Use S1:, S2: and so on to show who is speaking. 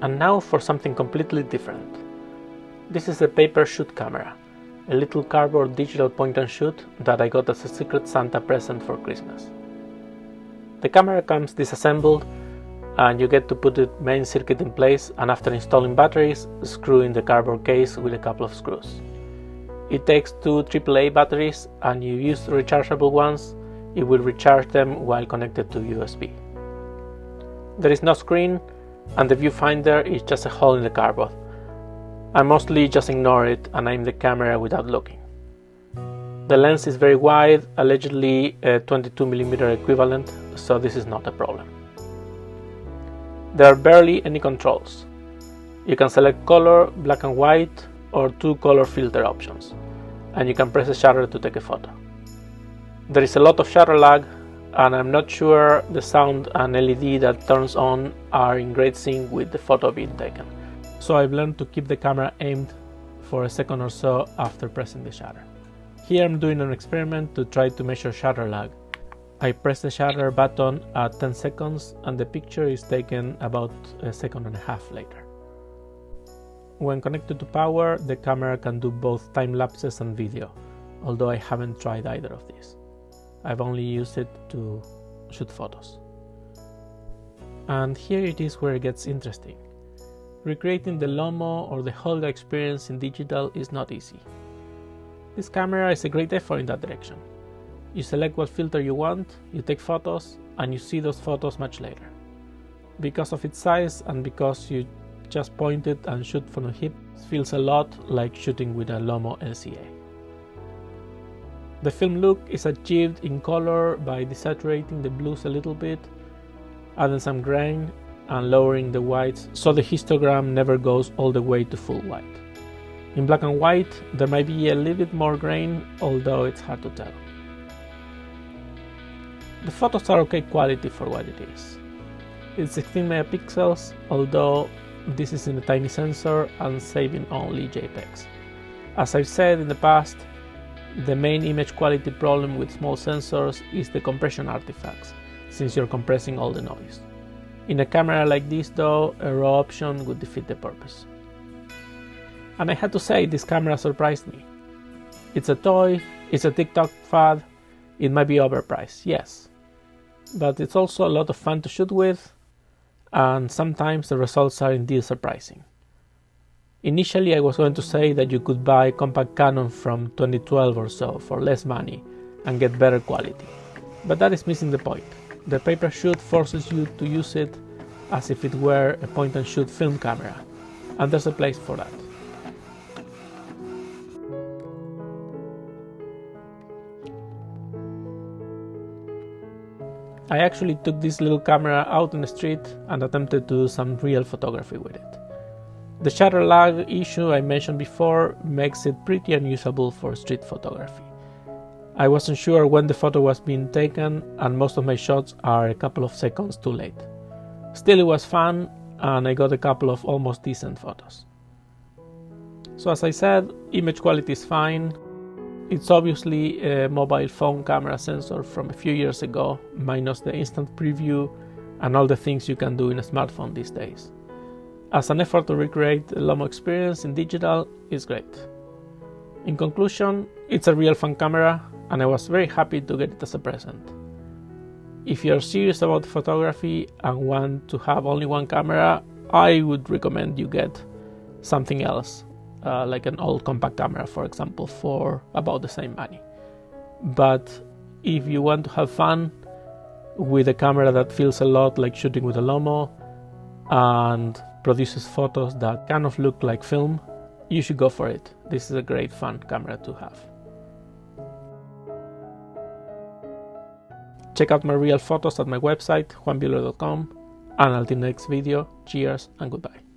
S1: And now for something completely different. This is a paper shoot camera, a little cardboard digital point and shoot that I got as a Secret Santa present for Christmas. The camera comes disassembled and you get to put the main circuit in place, and after installing batteries, screw in the cardboard case with a couple of screws. It takes two AAA batteries, and you use rechargeable ones. It will recharge them while connected to USB. There is no screen, and the viewfinder is just a hole in the cardboard. I mostly just ignore it and aim the camera without looking. The lens is very wide, allegedly a 22mm equivalent, so this is not a problem. There are barely any controls. You can select color, black and white, or two color filter options, and you can press the shutter to take a photo. There is a lot of shutter lag, and I'm not sure the sound and LED that turns on are in great sync with the photo being taken. So I've learned to keep the camera aimed for a second or so after pressing the shutter. Here I'm doing an experiment to try to measure shutter lag. I press the shutter button at 10 seconds and the picture is taken about a second and a half later. When connected to power, the camera can do both time lapses and video, although I haven't tried either of these. I've only used it to shoot photos. And here it is where it gets interesting. Recreating the Lomo or the Holga experience in digital is not easy. This camera is a great effort in that direction. You select what filter you want, you take photos, and you see those photos much later. Because of its size and because you just point it and shoot from the hip, it feels a lot like shooting with a Lomo LCA. The film look is achieved in color by desaturating the blues a little bit, adding some grain and lowering the whites so the histogram never goes all the way to full white. In black and white there might be a little bit more grain, although it's hard to tell. The photos are okay quality for what it is. It's 16 megapixels, although this is in a tiny sensor and saving only JPEGs. As I've said in the past, the main image quality problem with small sensors is the compression artifacts, since you're compressing all the noise. In a camera like this though, a RAW option would defeat the purpose. And I had to say, this camera surprised me. It's a toy, it's a TikTok fad, it might be overpriced, yes. But it's also a lot of fun to shoot with, and sometimes the results are indeed surprising. Initially I was going to say that you could buy a compact Canon from 2012 or so for less money and get better quality, but that is missing the point. The paper shoot forces you to use it as if it were a point and shoot film camera, and there's a place for that. I actually took this little camera out in the street and attempted to do some real photography with it. The shutter lag issue I mentioned before makes it pretty unusable for street photography. I wasn't sure when the photo was being taken, and most of my shots are a couple of seconds too late. Still, it was fun and I got a couple of almost decent photos. So as I said, image quality is fine. It's obviously a mobile phone camera sensor from a few years ago, minus the instant preview and all the things you can do in a smartphone these days. As an effort to recreate the Lomo experience in digital, it's great. In conclusion, it's a real fun camera and I was very happy to get it as a present. If you're serious about photography and want to have only one camera, I would recommend you get something else. Like an old compact camera, for example, for about the same money. But if you want to have fun with a camera that feels a lot like shooting with a Lomo and produces photos that kind of look like film, you should go for it. This is a great fun camera to have. Check out my real photos at my website, juanbuehler.com, and until next video, cheers and goodbye.